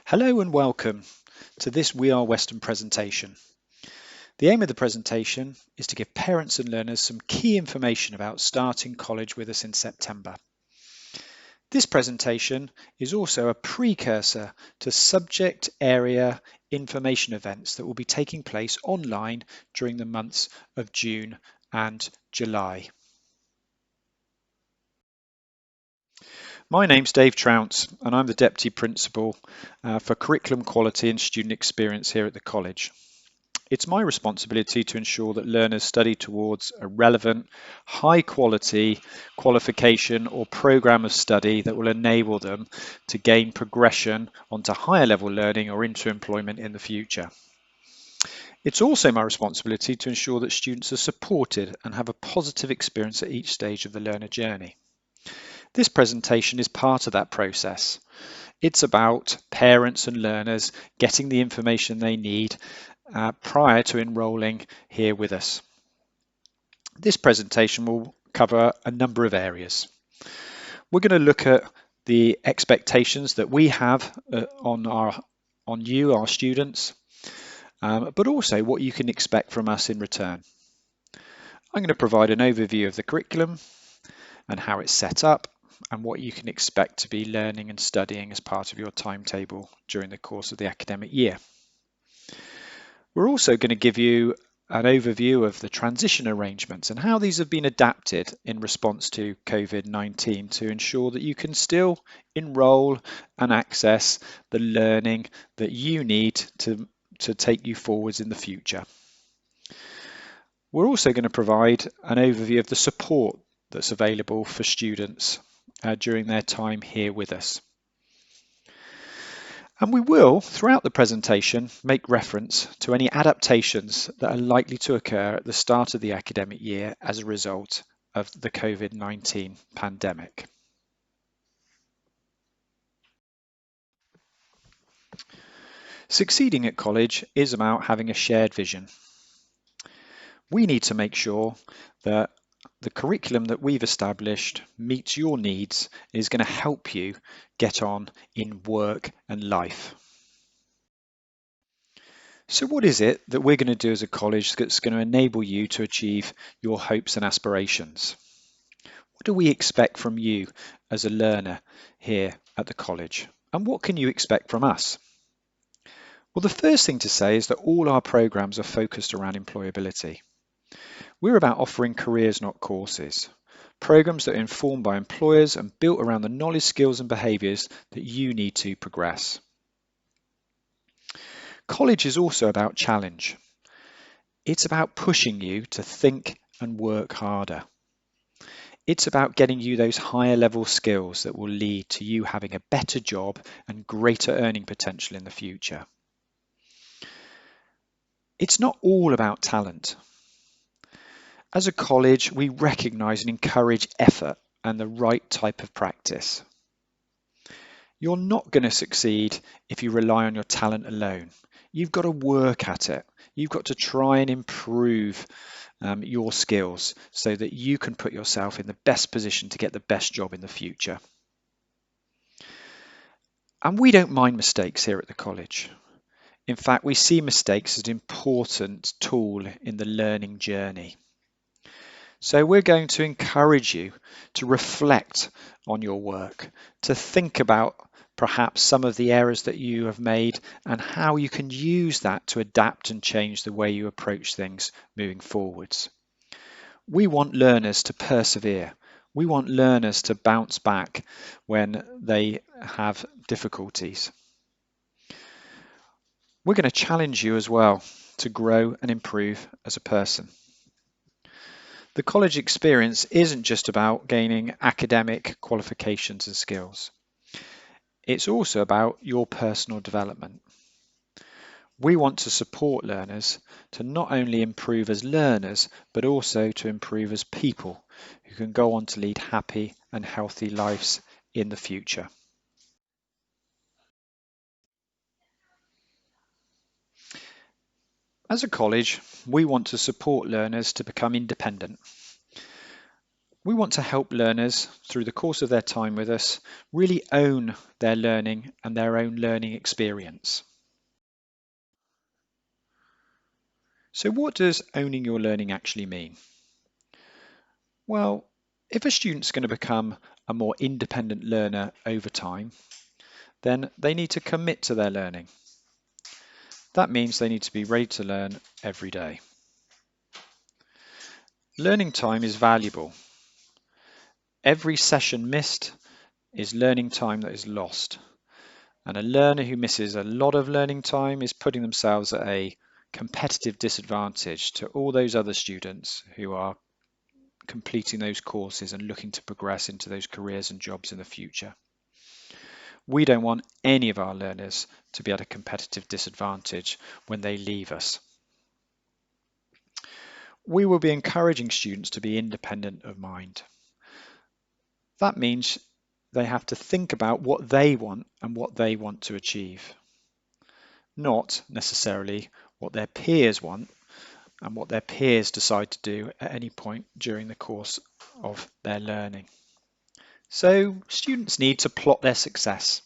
Hello and welcome to this We Are Weston presentation. The aim of the presentation is to give parents and learners some key information about starting college with us in September. This presentation is also a precursor to subject area information events that will be taking place online during the months of June and July. My name's Dave Trounce and I'm the Deputy Principal for Curriculum Quality and Student Experience here at the college. It's my responsibility to ensure that learners study towards a relevant, high quality qualification or programme of study that will enable them to gain progression onto higher level learning or into employment in the future. It's also my responsibility to ensure that students are supported and have a positive experience at each stage of the learner journey. This presentation is part of that process. It's about parents and learners getting the information they need prior to enrolling here with us. This presentation will cover a number of areas. We're going to look at the expectations that we have on you, our students, but also what you can expect from us in return. I'm going to provide an overview of the curriculum and how it's set up and what you can expect to be learning and studying as part of your timetable during the course of the academic year. We're also going to give you an overview of the transition arrangements and how these have been adapted in response to COVID-19 to ensure that you can still enroll and access the learning that you need to take you forwards in the future. We're also going to provide an overview of the support that's available for students during their time here with us. And we will, throughout the presentation, make reference to any adaptations that are likely to occur at the start of the academic year as a result of the COVID-19 pandemic. Succeeding at college is about having a shared vision. We need to make sure that the curriculum that we've established meets your needs and is going to help you get on in work and life. So what is it that we're going to do as a college that's going to enable you to achieve your hopes and aspirations? What do we expect from you as a learner here at the college? And what can you expect from us? Well, the first thing to say is that all our programs are focused around employability. We're about offering careers, not courses. Programs that are informed by employers and built around the knowledge, skills and behaviours that you need to progress. College is also about challenge. It's about pushing you to think and work harder. It's about getting you those higher level skills that will lead to you having a better job and greater earning potential in the future. It's not all about talent. As a college, we recognise and encourage effort and the right type of practice. You're not going to succeed if you rely on your talent alone. You've got to work at it. You've got to try and improve your skills so that you can put yourself in the best position to get the best job in the future. And we don't mind mistakes here at the college. In fact, we see mistakes as an important tool in the learning journey. So we're going to encourage you to reflect on your work, to think about perhaps some of the errors that you have made and how you can use that to adapt and change the way you approach things moving forwards. We want learners to persevere. We want learners to bounce back when they have difficulties. We're going to challenge you as well to grow and improve as a person. The college experience isn't just about gaining academic qualifications and skills. It's also about your personal development. We want to support learners to not only improve as learners, but also to improve as people who can go on to lead happy and healthy lives in the future. As a college, we want to support learners to become independent. We want to help learners through the course of their time with us really own their learning and their own learning experience. So what does owning your learning actually mean? Well, if a student's going to become a more independent learner over time, then they need to commit to their learning. That means they need to be ready to learn every day. Learning time is valuable. Every session missed is learning time that is lost. And a learner who misses a lot of learning time is putting themselves at a competitive disadvantage to all those other students who are completing those courses and looking to progress into those careers and jobs in the future. We don't want any of our learners to be at a competitive disadvantage when they leave us. We will be encouraging students to be independent of mind. That means they have to think about what they want and what they want to achieve, not necessarily what their peers want and what their peers decide to do at any point during the course of their learning. So students need to plot their success.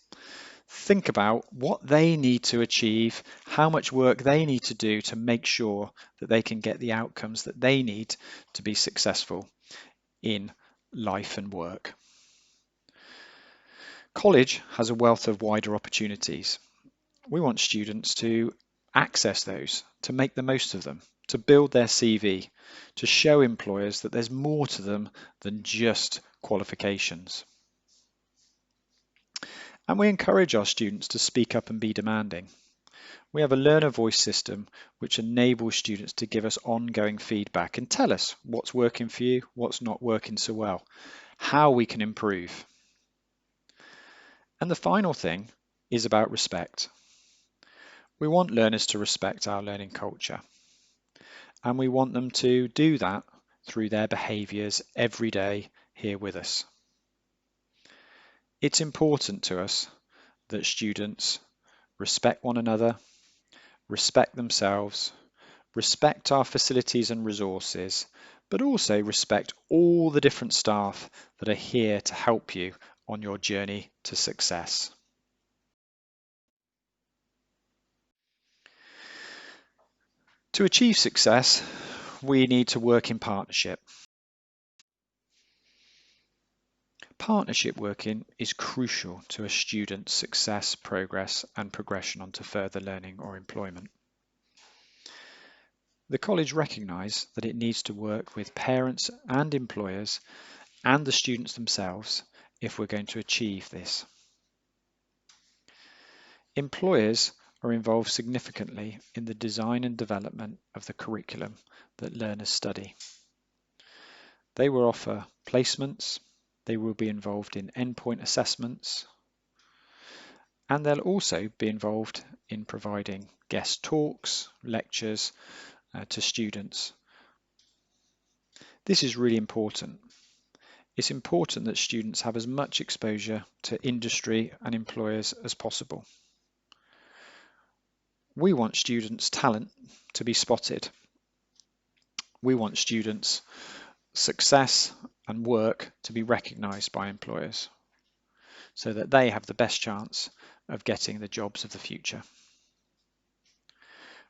Think about what they need to achieve, how much work they need to do to make sure that they can get the outcomes that they need to be successful in life and work. College has a wealth of wider opportunities. We want students to access those, to make the most of them, to build their CV, to show employers that there's more to them than just qualifications. And we encourage our students to speak up and be demanding. We have a learner voice system which enables students to give us ongoing feedback and tell us what's working for you, what's not working so well, how we can improve. And the final thing is about respect. We want learners to respect our learning culture, and we want them to do that through their behaviours every day here with us. It's important to us that students respect one another, respect themselves, respect our facilities and resources, but also respect all the different staff that are here to help you on your journey to success. To achieve success, we need to work in partnership. Partnership working is crucial to a student's success, progress and progression onto further learning or employment. The college recognise that it needs to work with parents and employers and the students themselves if we're going to achieve this. Employers are involved significantly in the design and development of the curriculum that learners study. They will offer placements, they will be involved in endpoint assessments, and they'll also be involved in providing guest talks, lectures to students. This is really important. It's important that students have as much exposure to industry and employers as possible. We want students' talent to be spotted. We want students' success and work to be recognised by employers so that they have the best chance of getting the jobs of the future.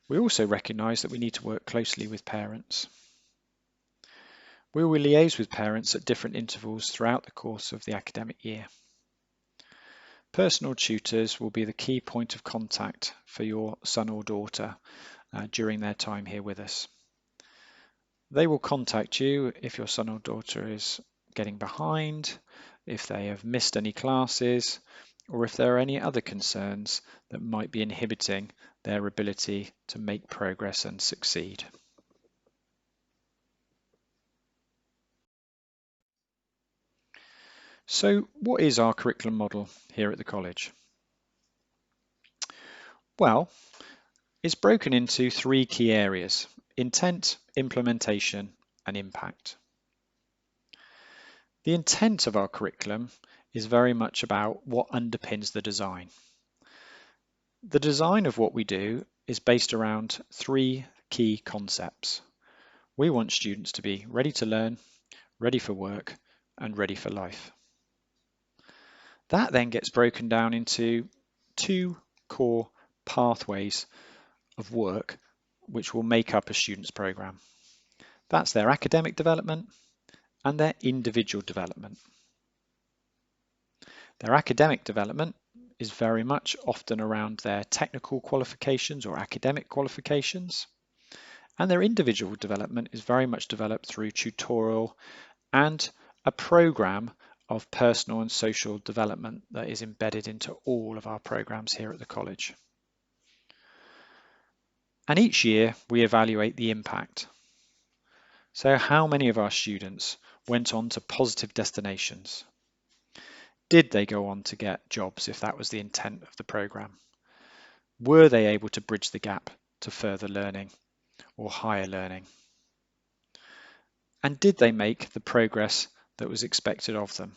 We also recognise that we need to work closely with parents. We will liaise with parents at different intervals throughout the course of the academic year. Personal tutors will be the key point of contact for your son or daughter during their time here with us. They will contact you if your son or daughter is getting behind, if they have missed any classes, or if there are any other concerns that might be inhibiting their ability to make progress and succeed. So what is our curriculum model here at the college? Well, it's broken into three key areas: intent, implementation, and impact. The intent of our curriculum is very much about what underpins the design. The design of what we do is based around three key concepts. We want students to be ready to learn, ready for work, and ready for life. That then gets broken down into two core pathways of work which will make up a student's program. That's their academic development and their individual development. Their academic development is very much often around their technical qualifications or academic qualifications, and their individual development is very much developed through tutorial and a program of personal and social development that is embedded into all of our programs here at the college. And each year we evaluate the impact. So how many of our students went on to positive destinations? Did they go on to get jobs if that was the intent of the program? Were they able to bridge the gap to further learning or higher learning? And did they make the progress that was expected of them?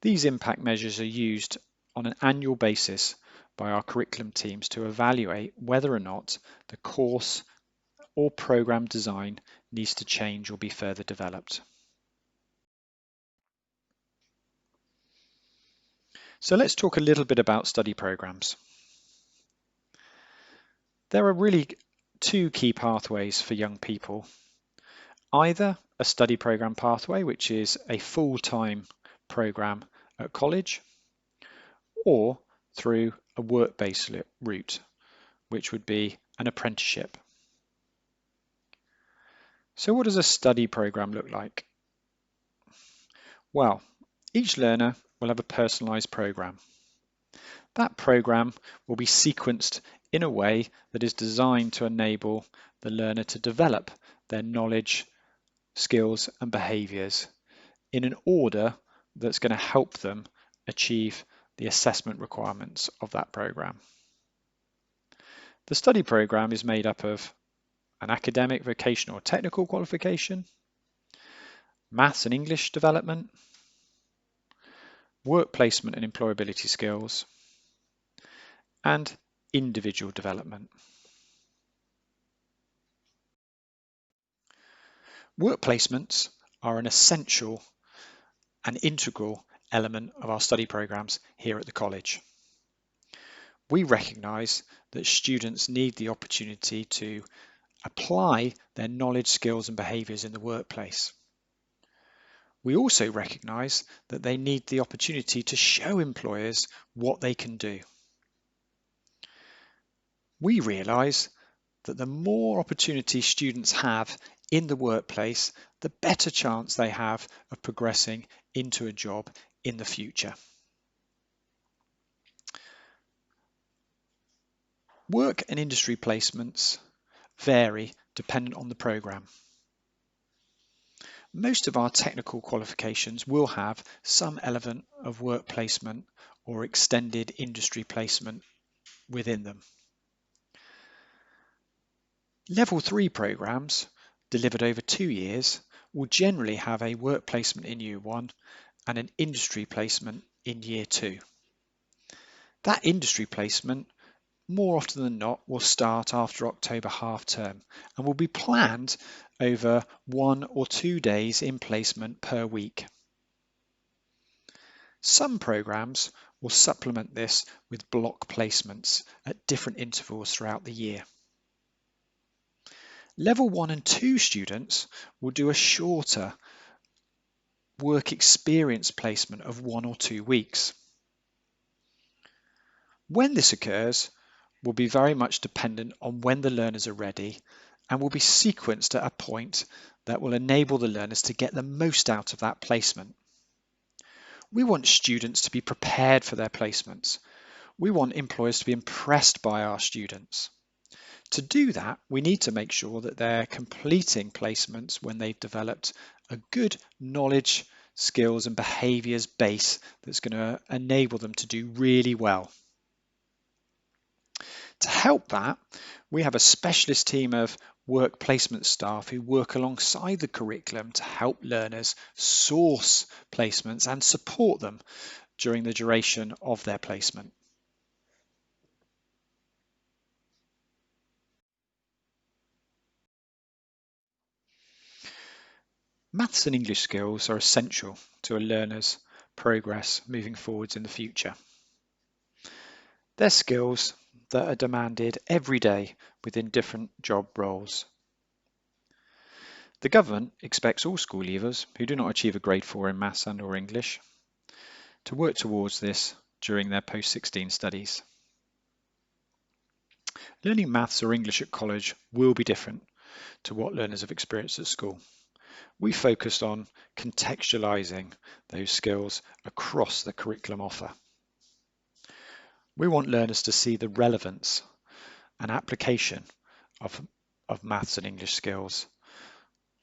These impact measures are used on an annual basis by our curriculum teams to evaluate whether or not the course or program design needs to change or be further developed. So let's talk a little bit about study programs. There are really two key pathways for young people. Either a study program pathway, which is a full-time program at college, or through a work-based route, which would be an apprenticeship. So what does a study program look like? Well, each learner will have a personalized program. That program will be sequenced in a way that is designed to enable the learner to develop their knowledge, skills and behaviors in an order that's going to help them achieve the assessment requirements of that program. The study program is made up of an academic, vocational or technical qualification, maths and English development, work placement and employability skills, and individual development. Work placements are an essential and integral element of our study programs here at the college. We recognise that students need the opportunity to apply their knowledge, skills and behaviours in the workplace. We also recognise that they need the opportunity to show employers what they can do. We realise that the more opportunity students have in the workplace, the better chance they have of progressing into a job in the future. Work and industry placements vary dependent on the programme. Most of our technical qualifications will have some element of work placement or extended industry placement within them. Level 3 programs delivered over 2 years will generally have a work placement in year 1 and an industry placement in year 2. That industry placement, more often than not, will start after October half term and will be planned over 1 or 2 days in placement per week. Some programs will supplement this with block placements at different intervals throughout the year. Level 1 and 2 students will do a shorter work experience placement of 1 or 2 weeks. When this occurs will be very much dependent on when the learners are ready and will be sequenced at a point that will enable the learners to get the most out of that placement. We want students to be prepared for their placements. We want employers to be impressed by our students. To do that, we need to make sure that they're completing placements when they've developed a good knowledge, skills and behaviours base that's going to enable them to do really well. To help that, we have a specialist team of work placement staff who work alongside the curriculum to help learners source placements and support them during the duration of their placement. Maths and English skills are essential to a learner's progress moving forwards in the future. They're skills that are demanded every day within different job roles. The government expects all school leavers who do not achieve a grade 4 in maths and or English to work towards this during their post-16 studies. Learning maths or English at college will be different to what learners have experienced at school. We focused on contextualising those skills across the curriculum offer. We want learners to see the relevance and application of maths and English skills.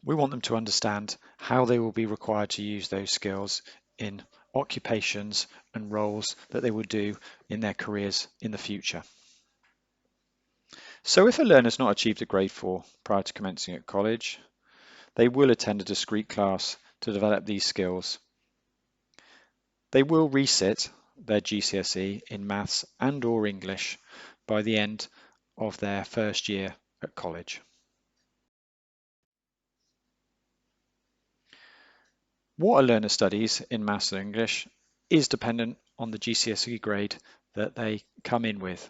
We want them to understand how they will be required to use those skills in occupations and roles that they will do in their careers in the future. So if a learner has not achieved a grade 4 prior to commencing at college, they will attend a discrete class to develop these skills. They will resit their GCSE in maths and or English by the end of their first year at college. What a learner studies in maths and English is dependent on the GCSE grade that they come in with.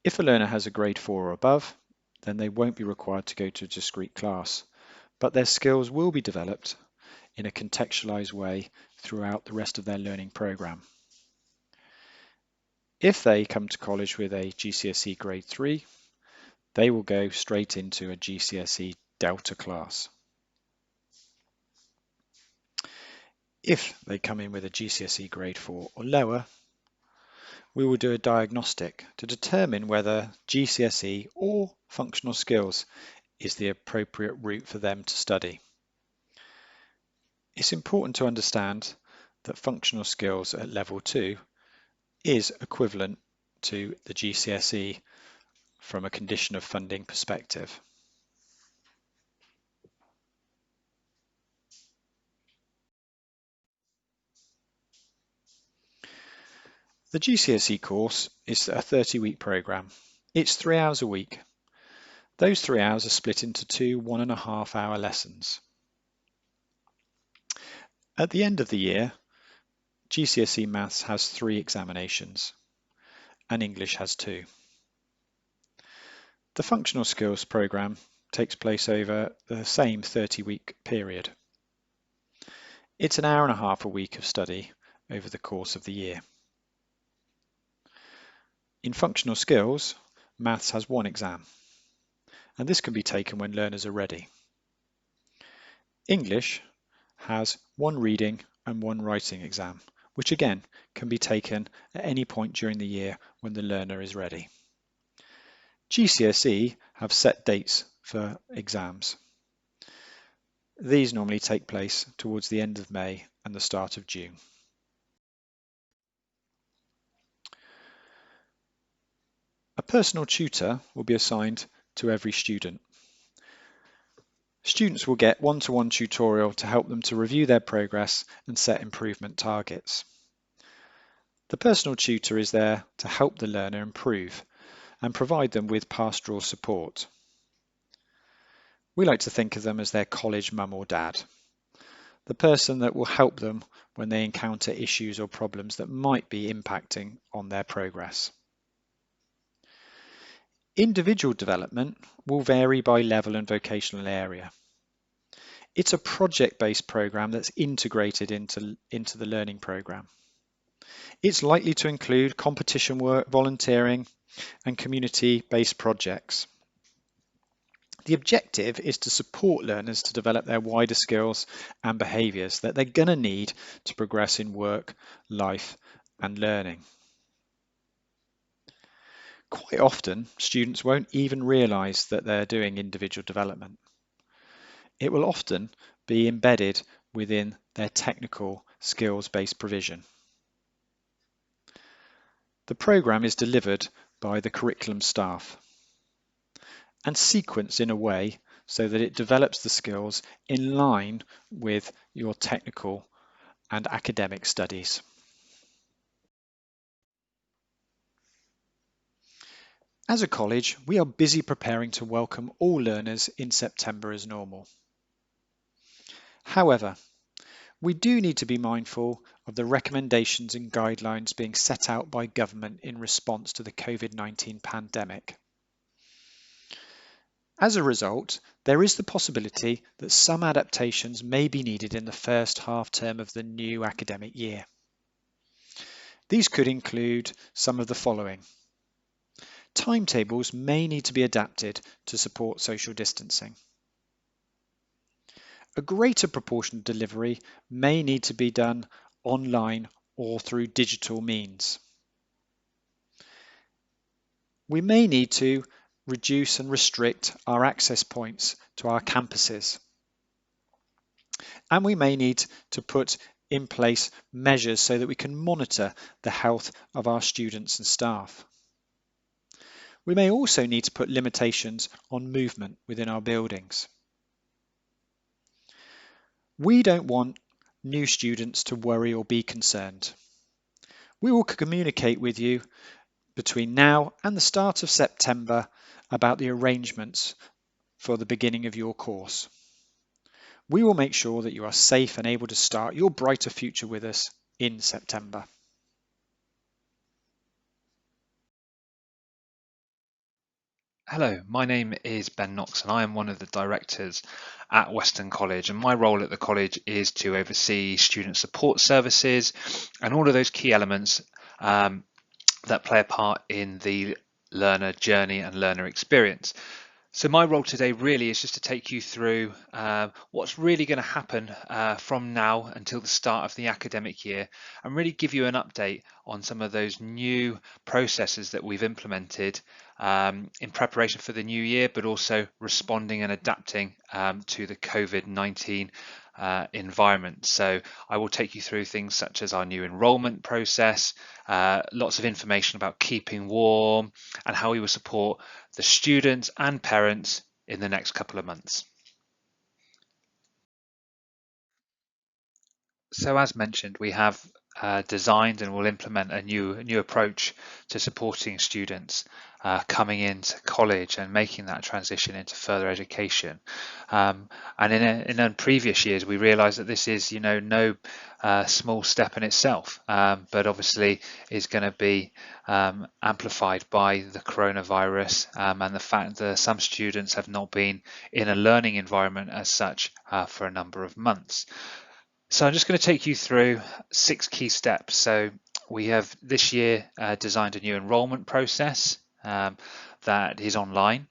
If a learner has a grade 4 or above, then they won't be required to go to a discrete class, but their skills will be developed in a contextualized way throughout the rest of their learning program. If they come to college with a GCSE grade 3, they will go straight into a GCSE Delta class. If they come in with a GCSE grade 4 or lower, we will do a diagnostic to determine whether GCSE or functional skills is the appropriate route for them to study. It's important to understand that functional skills at level 2 is equivalent to the GCSE from a condition of funding perspective. The GCSE course is a 30-week programme. It's 3 hours a week. Those 3 hours are split into 2 1.5-hour lessons. At the end of the year, GCSE Maths has 3 examinations and English has 2. The Functional Skills programme takes place over the same 30-week period. It's an hour and a half a week of study over the course of the year. In Functional Skills, Maths has 1 exam, and this can be taken when learners are ready. English has 1 reading and 1 writing exam, which again can be taken at any point during the year when the learner is ready. GCSE have set dates for exams. These normally take place towards the end of May and the start of June. A personal tutor will be assigned to every student. Students will get one-to-one tutorial to help them to review their progress and set improvement targets. The personal tutor is there to help the learner improve and provide them with pastoral support. We like to think of them as their college mum or dad, the person that will help them when they encounter issues or problems that might be impacting on their progress. Individual development will vary by level and vocational area. It's a project-based program that's integrated into the learning program. It's likely to include competition work, volunteering, and community-based projects. The objective is to support learners to develop their wider skills and behaviours that they're going to need to progress in work, life, and learning. Quite often, students won't even realise that they're doing individual development. It will often be embedded within their technical skills-based provision. The programme is delivered by the curriculum staff and sequenced in a way so that it develops the skills in line with your technical and academic studies. As a college, we are busy preparing to welcome all learners in September as normal. However, we do need to be mindful of the recommendations and guidelines being set out by government in response to the COVID-19 pandemic. As a result, there is the possibility that some adaptations may be needed in the first half term of the new academic year. These could include some of the following. Timetables may need to be adapted to support social distancing. A greater proportion of delivery may need to be done online or through digital means. We may need to reduce and restrict our access points to our campuses. And we may need to put in place measures so that we can monitor the health of our students and staff. We may also need to put limitations on movement within our buildings. We don't want new students to worry or be concerned. We will communicate with you between now and the start of September about the arrangements for the beginning of your course. We will make sure that you are safe and able to start your brighter future with us in September. Hello, my name is Ben Knox and I am one of the directors at Weston College, and my role at the college is to oversee student support services and all of those key elements that play a part in the learner journey and learner experience. So my role today really is just to take you through what's really going to happen from now until the start of the academic year, and really give you an update on some of those new processes that we've implemented in preparation for the new year, but also responding and adapting to the COVID-19 environment. So I will take you through things such as our new enrolment process, lots of information about keeping warm, and how we will support the students and parents in the next couple of months. So as mentioned, we have designed and will implement a new approach to supporting students coming into college and making that transition into further education. And in previous years, we realised that this is, no small step in itself, but obviously is going to be amplified by the coronavirus and the fact that some students have not been in a learning environment as such for a number of months. So I'm just going to take you through 6 key steps. So we have this year designed a new enrolment process that is online.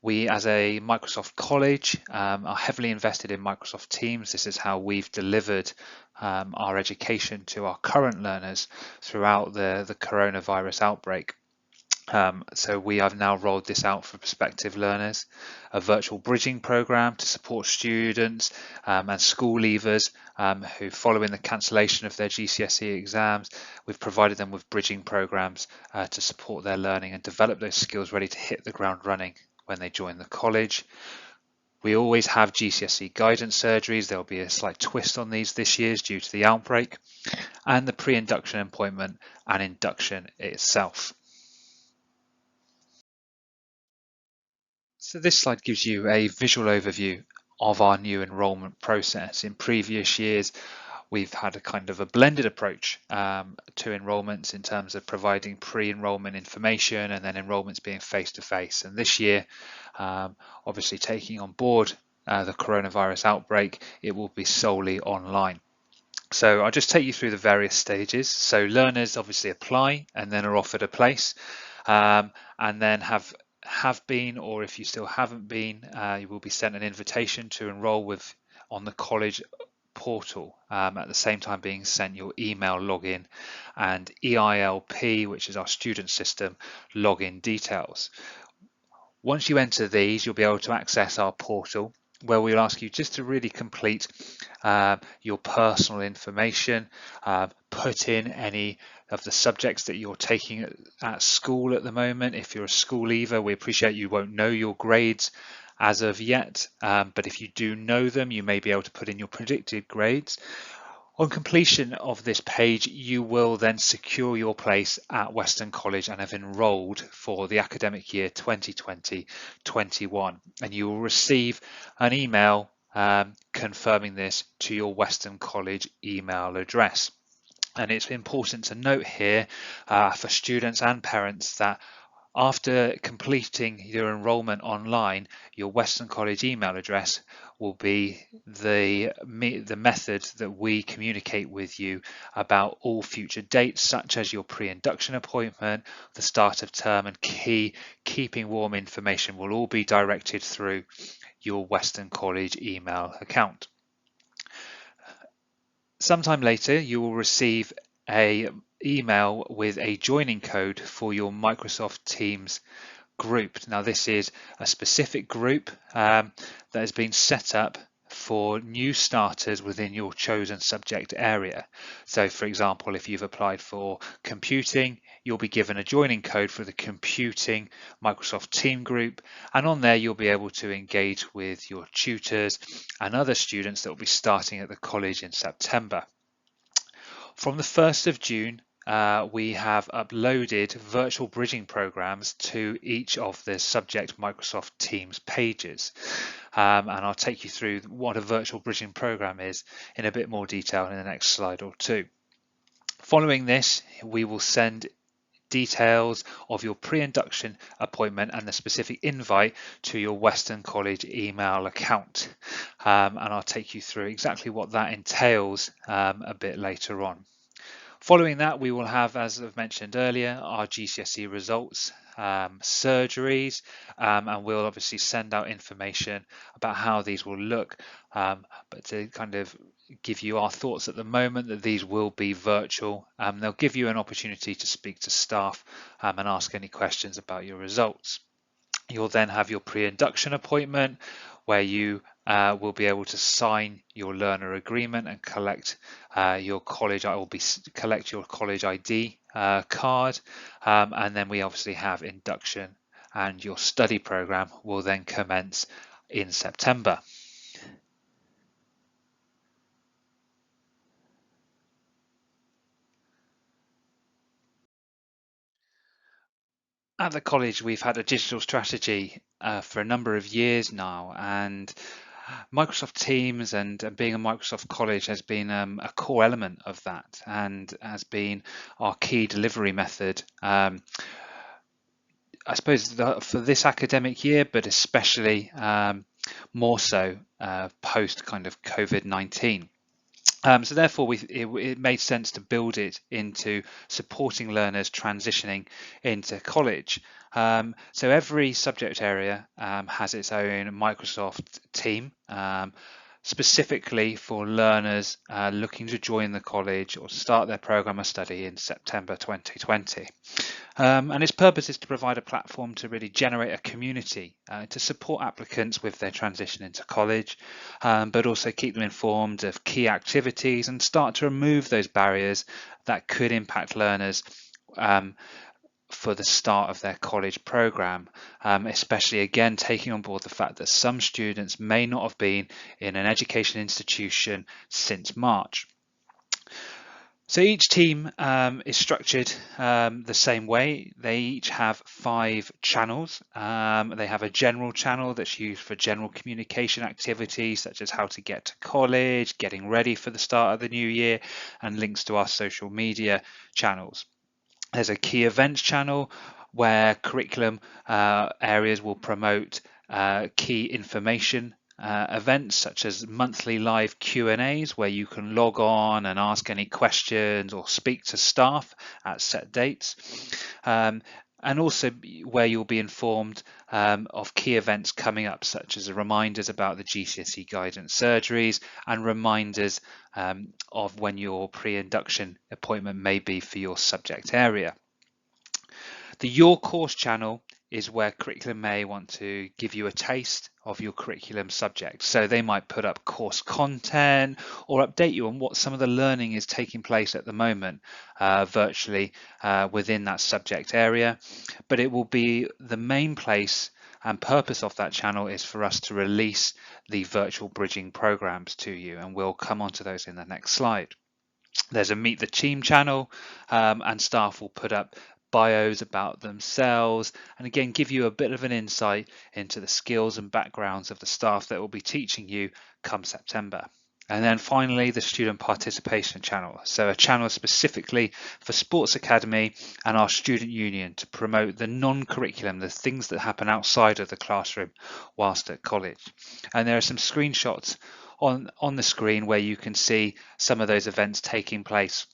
We, as a Microsoft college, are heavily invested in Microsoft Teams. This is how we've delivered our education to our current learners throughout the coronavirus outbreak. So we have now rolled this out for prospective learners, a virtual bridging program to support students and school leavers who, following the cancellation of their GCSE exams, we've provided them with bridging programs to support their learning and develop those skills ready to hit the ground running when they join the college. We always have GCSE guidance surgeries. There will be a slight twist on these this year due to the outbreak, and the pre-induction appointment and induction itself. So this slide gives you a visual overview of our new enrolment process. In previous years, we've had a kind of a blended approach to enrolments in terms of providing pre-enrollment information and then enrolments being face-to-face. And this year, obviously taking on board the coronavirus outbreak, it will be solely online. So I'll just take you through the various stages. So learners obviously apply and then are offered a place, and then have been, or if you still haven't been, you will be sent an invitation to enroll on the college portal, at the same time being sent your email login and EILP, which is our student system, login details. Once you enter these, you'll be able to access our portal, where we'll ask you just to really complete your personal information, put in any of the subjects that you're taking at school at the moment. If you're a school leaver, we appreciate you won't know your grades as of yet, but if you do know them, you may be able to put in your predicted grades. On completion of this page, you will then secure your place at Weston College and have enrolled for the academic year 2020-21, and you will receive an email confirming this to your Weston College email address. And it's important to note here for students and parents that after completing your enrolment online, your Weston College email address will be the method that we communicate with you about all future dates, such as your pre-induction appointment, the start of term, and keeping warm information will all be directed through your Weston College email account. Sometime later, you will receive a email with a joining code for your Microsoft Teams group. Now, this is a specific group that has been set up for new starters within your chosen subject area. So, for example, if you've applied for computing, you'll be given a joining code for the computing Microsoft Team group, and on there you'll be able to engage with your tutors and other students that will be starting at the college in September. From the 1st of June, we have uploaded virtual bridging programs to each of the subject Microsoft Teams pages. And I'll take you through what a virtual bridging program is in a bit more detail in the next slide or two. Following this, we will send details of your pre-induction appointment and the specific invite to your Weston College email account. And I'll take you through exactly what that entails a bit later on. Following that, we will have, as I've mentioned earlier, our GCSE results, surgeries, and we'll obviously send out information about how these will look, but to kind of give you our thoughts at the moment that these will be virtual. They'll give you an opportunity to speak to staff and ask any questions about your results. You'll then have your pre-induction appointment where you will be able to sign your learner agreement and collect your college ID card, and then we obviously have induction, and your study program will then commence in September. At the college, we've had a digital strategy for a number of years now, and Microsoft Teams and being a Microsoft college has been a core element of that and has been our key delivery method. I suppose for this academic year, but especially more so post kind of COVID-19. So therefore, it made sense to build it into supporting learners transitioning into college. So every subject area has its own Microsoft team, specifically for learners looking to join the college or start their program of study in September 2020. And its purpose is to provide a platform to really generate a community to support applicants with their transition into college, but also keep them informed of key activities and start to remove those barriers that could impact learners for the start of their college program, especially again taking on board the fact that some students may not have been in an education institution since March. So each team is structured the same way. They each have 5 channels. They have a general channel that's used for general communication activities such as how to get to college, getting ready for the start of the new year, and links to our social media channels. There's a key events channel where curriculum areas will promote key information events such as monthly live Q&As where you can log on and ask any questions or speak to staff at set dates. And also where you'll be informed of key events coming up, such as reminders about the GCSE guidance surgeries and reminders of when your pre-induction appointment may be for your subject area. The Your Course channel is where curriculum may want to give you a taste of your curriculum subject. So they might put up course content or update you on what some of the learning is taking place at the moment virtually within that subject area. But it will be the main place and purpose of that channel is for us to release the virtual bridging programs to you, and we'll come on to those in the next slide. There's a Meet the Team channel, and staff will put up bios about themselves, and again give you a bit of an insight into the skills and backgrounds of the staff that will be teaching you come September. And then finally, the student participation channel. So a channel specifically for Sports Academy and our student union to promote the non-curriculum, the things that happen outside of the classroom whilst at college. And there are some screenshots on the screen where you can see some of those events taking place,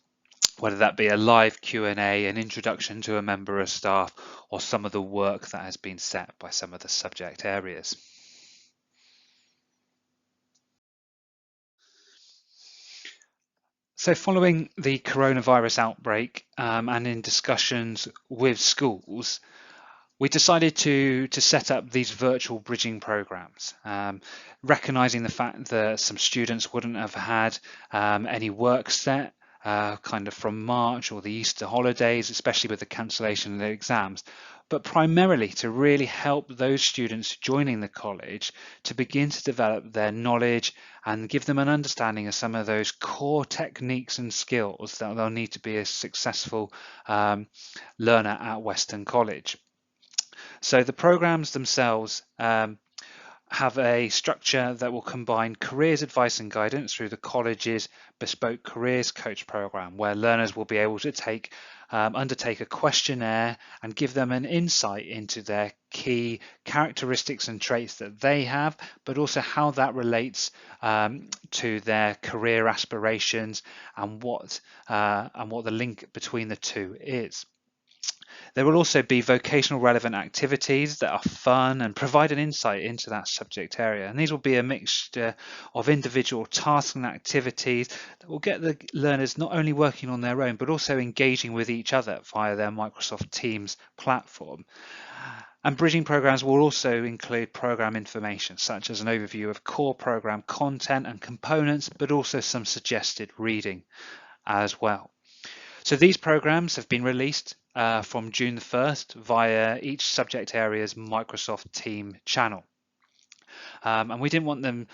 whether that be a live Q&A, an introduction to a member of staff, or some of the work that has been set by some of the subject areas. So following the coronavirus outbreak and in discussions with schools, we decided to set up these virtual bridging programs, recognizing the fact that some students wouldn't have had any work set kind of from March or the Easter holidays, especially with the cancellation of the exams, but primarily to really help those students joining the college to begin to develop their knowledge and give them an understanding of some of those core techniques and skills that they'll need to be a successful learner at Weston College. So the programs themselves have a structure that will combine careers advice and guidance through the college's bespoke careers coach program, where learners will be able to undertake a questionnaire and give them an insight into their key characteristics and traits that they have, but also how that relates to their career aspirations and what the link between the two is. There will also be vocational relevant activities that are fun and provide an insight into that subject area. And these will be a mixture of individual tasks and activities that will get the learners not only working on their own, but also engaging with each other via their Microsoft Teams platform. And bridging programs will also include program information, such as an overview of core program content and components, but also some suggested reading as well. So these programs have been released from June the 1st via each subject area's Microsoft Team channel. And we didn't want them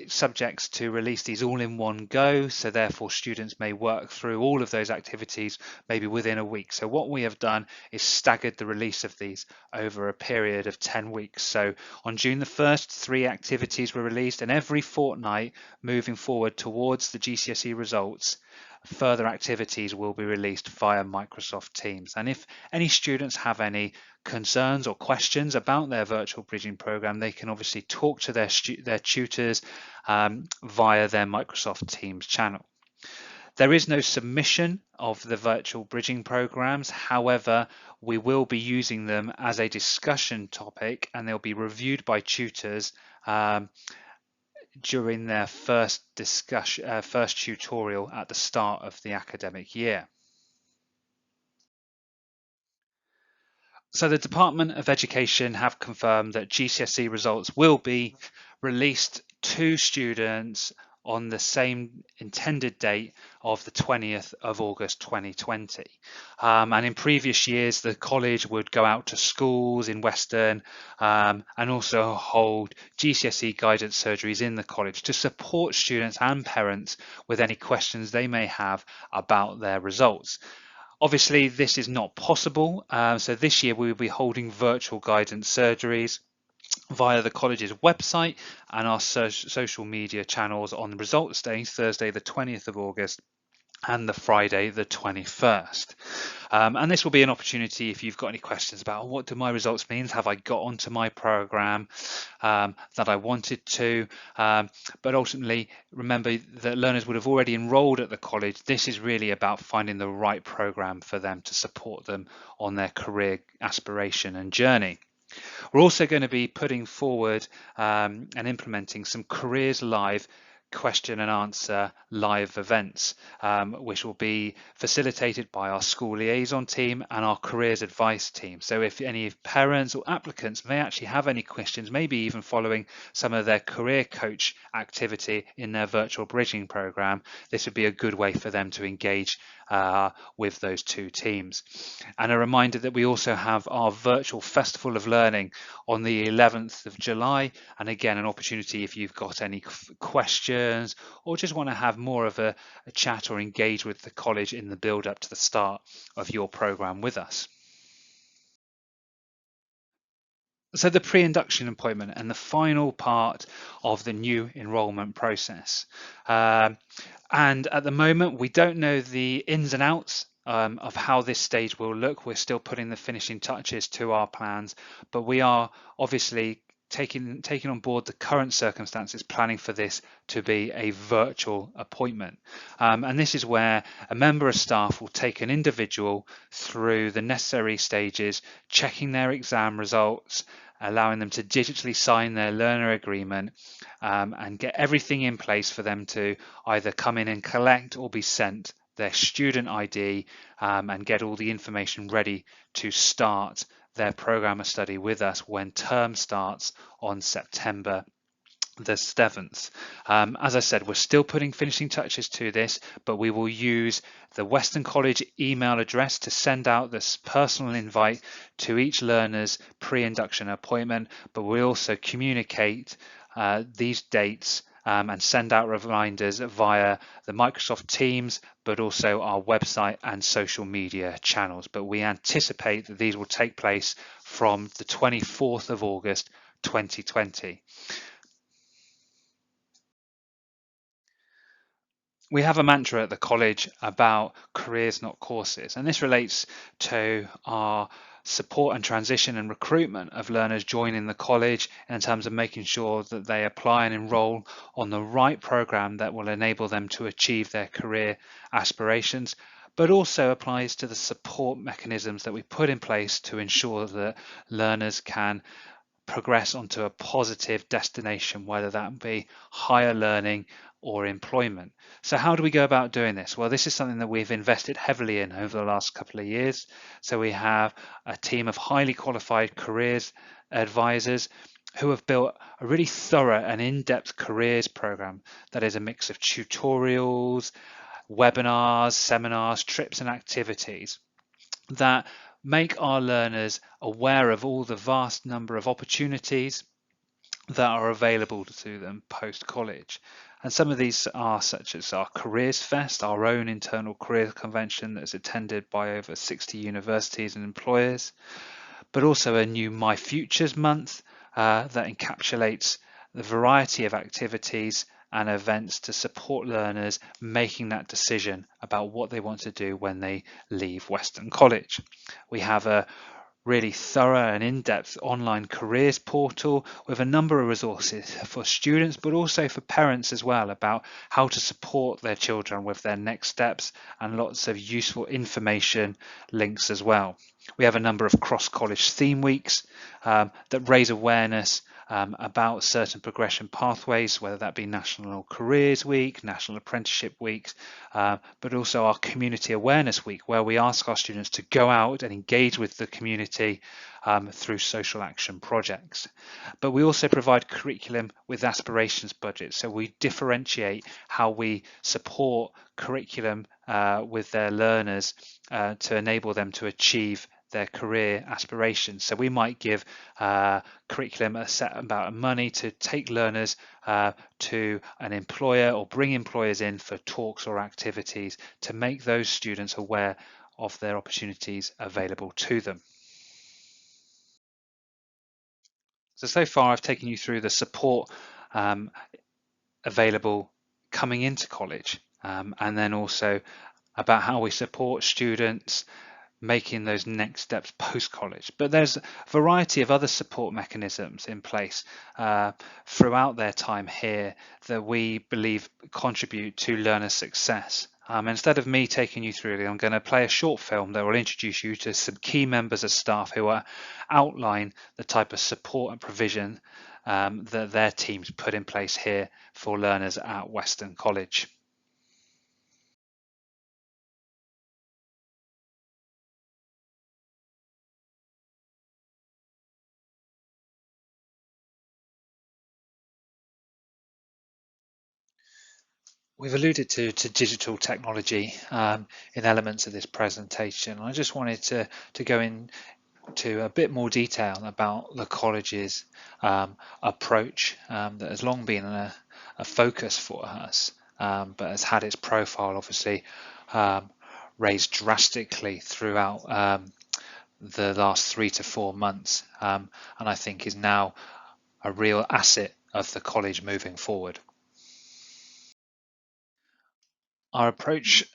subjects to release these all in one go, so therefore students may work through all of those activities maybe within a week. So what we have done is staggered the release of these over a period of 10 weeks. So on June the 1st, 3 activities were released, and every fortnight moving forward towards the GCSE results, further activities will be released via Microsoft Teams. And if any students have any concerns or questions about their virtual bridging program, they can obviously talk to their tutors via their Microsoft Teams channel. There is no submission of the virtual bridging programs. However, we will be using them as a discussion topic, and they'll be reviewed by tutors during their first tutorial at the start of the academic year. So the Department of Education have confirmed that GCSE results will be released to students on the same intended date of the 20th of August 2020. And in previous years, the college would go out to schools in Weston and also hold GCSE guidance surgeries in the college to support students and parents with any questions they may have about their results. Obviously, this is not possible, so this year we will be holding virtual guidance surgeries via the college's website and our social media channels on the results day, Thursday the 20th of August and the Friday the 21st. And this will be an opportunity if you've got any questions about what do my results mean, have I got onto my program that I wanted to, but ultimately remember that learners would have already enrolled at the college. This is really about finding the right program for them to support them on their career aspiration and journey. We're also going to be putting forward and implementing some Careers Live question and answer live events, which will be facilitated by our school liaison team and our careers advice team. So if any parents or applicants may actually have any questions, maybe even following some of their career coach activity in their virtual bridging program, this would be a good way for them to engage with those two teams. And a reminder that we also have our virtual Festival of Learning on the 11th of July, and again an opportunity if you've got any questions or just want to have more of a chat or engage with the college in the build up to the start of your program with us. So the pre-induction appointment and the final part of the new enrolment process. And at the moment, we don't know the ins and outs of how this stage will look. We're still putting the finishing touches to our plans, but we are obviously taking on board the current circumstances, planning for this to be a virtual appointment. And this is where a member of staff will take an individual through the necessary stages, checking their exam results, allowing them to digitally sign their learner agreement, and get everything in place for them to either come in and collect or be sent their student ID, and get all the information ready to start their program of study with us when term starts on September the 7th. As I said, we're still putting finishing touches to this, but we will use the Weston College email address to send out this personal invite to each learner's pre-induction appointment, but we also communicate these dates and send out reminders via the Microsoft Teams, but also our website and social media channels. But we anticipate that these will take place from the 24th of August 2020. We have a mantra at the college about careers, not courses, and this relates to our support and transition and recruitment of learners joining the college in terms of making sure that they apply and enroll on the right program that will enable them to achieve their career aspirations, but also applies to the support mechanisms that we put in place to ensure that learners can progress onto a positive destination, whether that be higher learning or employment. So how do we go about doing this? Well, this is something that we've invested heavily in over the last couple of years. So we have a team of highly qualified careers advisors who have built a really thorough and in-depth careers program that is a mix of tutorials, webinars, seminars, trips and activities that make our learners aware of all the vast number of opportunities that are available to them post-college. And some of these are such as our Careers Fest, our own internal career convention that's attended by over 60 universities and employers, but also a new My Futures month that encapsulates the variety of activities and events to support learners making that decision about what they want to do when they leave Weston College. We have a really thorough and in-depth online careers portal with a number of resources for students, but also for parents as well, about how to support their children with their next steps, and lots of useful information links as well. We have a number of cross-college theme weeks that raise awareness about certain progression pathways, whether that be National Careers Week, National Apprenticeship Weeks, but also our Community Awareness Week, where we ask our students to go out and engage with the community through social action projects. But we also provide curriculum with aspirations budgets, so we differentiate how we support curriculum with their learners to enable them to achieve their career aspirations. So we might give curriculum a set amount of money to take learners to an employer or bring employers in for talks or activities to make those students aware of their opportunities available to them. So far I've taken you through the support available coming into college, and then also about how we support students making those next steps post-college. But there's a variety of other support mechanisms in place throughout their time here that we believe contribute to learner success. Instead of me taking you through it, I'm going to play a short film that will introduce you to some key members of staff who outline the type of support and provision that their teams put in place here for learners at Weston College. We've alluded to digital technology in elements of this presentation. I just wanted to go into a bit more detail about the college's approach that has long been a focus for us, but has had its profile obviously raised drastically throughout the last 3 to 4 months, and I think is now a real asset of the college moving forward. Our approach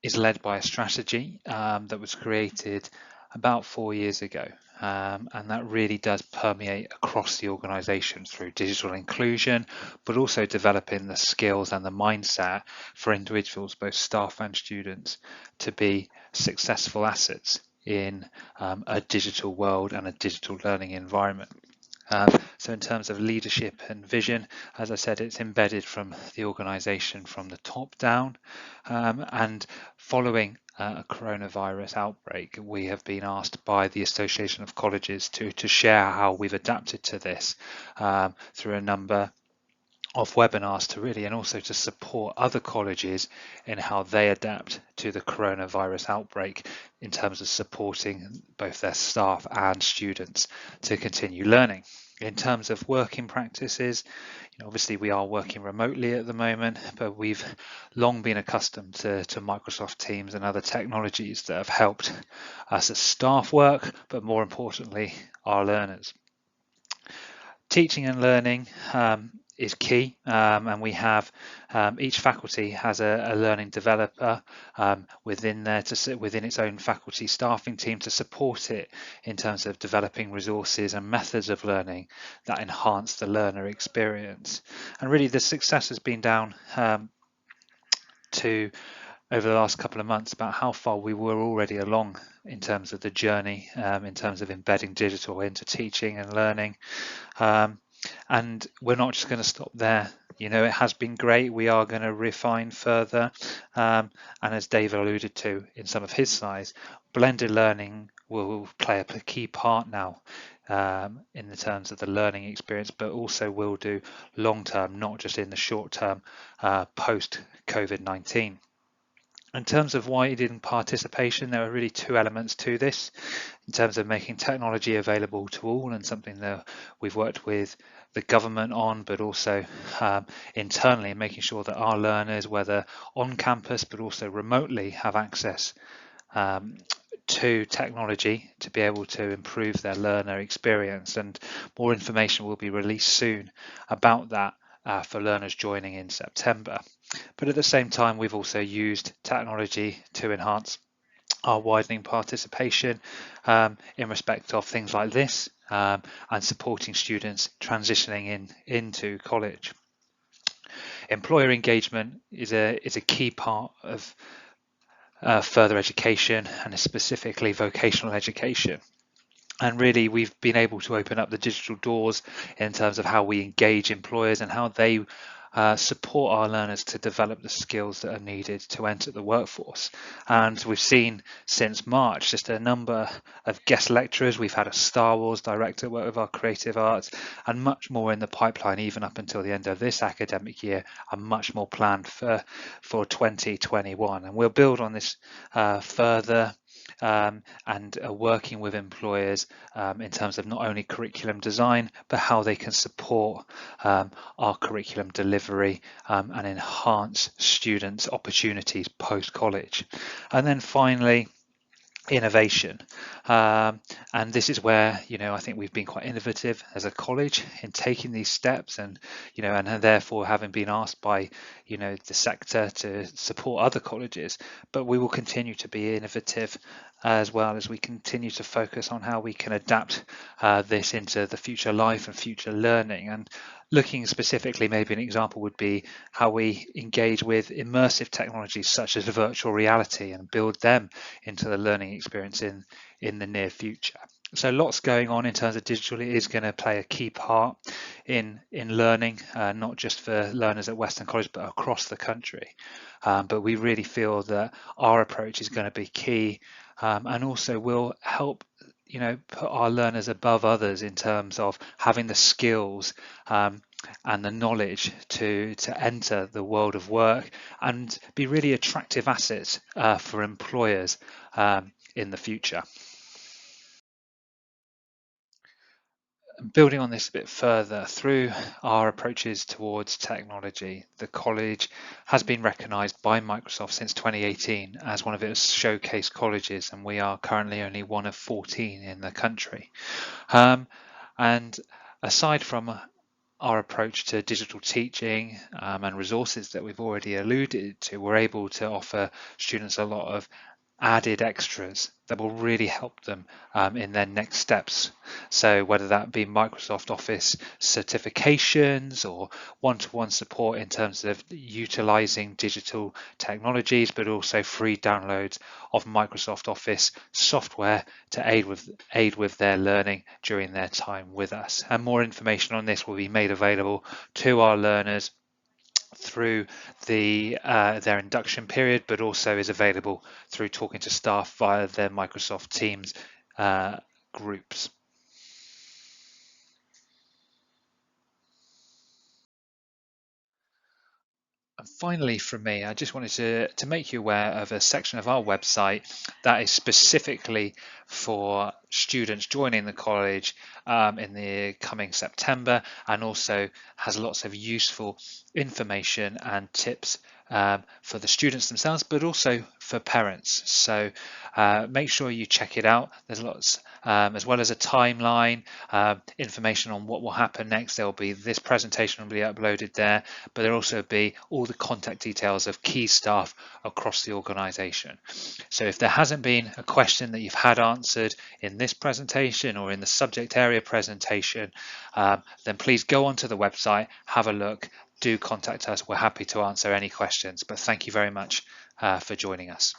is led by a strategy that was created about 4 years ago, and that really does permeate across the organisation through digital inclusion, but also developing the skills and the mindset for individuals, both staff and students, to be successful assets in a digital world and a digital learning environment. So in terms of leadership and vision, as I said, it's embedded from the organisation from the top down. And following a coronavirus outbreak, we have been asked by the Association of Colleges to share how we've adapted to this through a number of webinars to really, and also to support other colleges in how they adapt to the coronavirus outbreak in terms of supporting both their staff and students to continue learning. In terms of working practices, obviously we are working remotely at the moment, but we've long been accustomed to Microsoft Teams and other technologies that have helped us as staff work, but more importantly, our learners. Teaching and learning is key, and we have each faculty has a learning developer within there within its own faculty staffing team to support it in terms of developing resources and methods of learning that enhance the learner experience. And really the success has been down to over the last couple of months about how far we were already along in terms of the journey, in terms of embedding digital into teaching and learning. And we're not just going to stop there. It has been great. We are going to refine further. And as Dave alluded to in some of his slides, blended learning will play a key part now in the terms of the learning experience, but also will do long term, not just in the short term post COVID-19. In terms of widening participation, there are really two elements to this in terms of making technology available to all, and something that we've worked with the government on, but also internally, making sure that our learners, whether on campus but also remotely, have access to technology to be able to improve their learner experience. And more information will be released soon about that for learners joining in September. But at the same time, we've also used technology to enhance our widening participation in respect of things like this and supporting students transitioning into college. Employer engagement is a key part of further education, and specifically vocational education. And really, we've been able to open up the digital doors in terms of how we engage employers and how they support our learners to develop the skills that are needed to enter the workforce. And we've seen since March just a number of guest lecturers. We've had a Star Wars director work with our creative arts, and much more in the pipeline even up until the end of this academic year, and much more planned for 2021. And we'll build on this further and working with employers in terms of not only curriculum design, but how they can support our curriculum delivery and enhance students' opportunities post-college. And then finally, innovation, and this is where I think we've been quite innovative as a college in taking these steps, and and therefore having been asked by the sector to support other colleges, but we will continue to be innovative as well as we continue to focus on how we can adapt this into the future life and future learning. And looking specifically, maybe an example would be how we engage with immersive technologies such as virtual reality and build them into the learning experience in the near future. So lots going on in terms of digital. It is going to play a key part in learning, not just for learners at Weston College, but across the country. But we really feel that our approach is going to be key, and also will help put our learners above others in terms of having the skills and the knowledge to enter the world of work and be really attractive assets for employers in the future. Building on this a bit further, through our approaches towards technology, the college has been recognised by Microsoft since 2018 as one of its showcase colleges, and we are currently only one of 14 in the country. And aside from our approach to digital teaching and resources that we've already alluded to, we're able to offer students a lot of added extras that will really help them in their next steps. So whether that be Microsoft Office certifications or one-to-one support in terms of utilizing digital technologies, but also free downloads of Microsoft Office software to aid with their learning during their time with us. And more information on this will be made available to our learners through their induction period, but also is available through talking to staff via their Microsoft Teams groups. And finally, from me, I just wanted to make you aware of a section of our website that is specifically for students joining the college in the coming September, and also has lots of useful information and tips for the students themselves, but also for parents. So make sure you check it out. There's lots, as well as a timeline, information on what will happen next. There will be this presentation will be uploaded there, but there'll also be all the contact details of key staff across the organisation. So if there hasn't been a question that you've had answered in this presentation or in the subject area presentation, then please go onto the website, have a look, do contact us. We're happy to answer any questions, but thank you very much for joining us.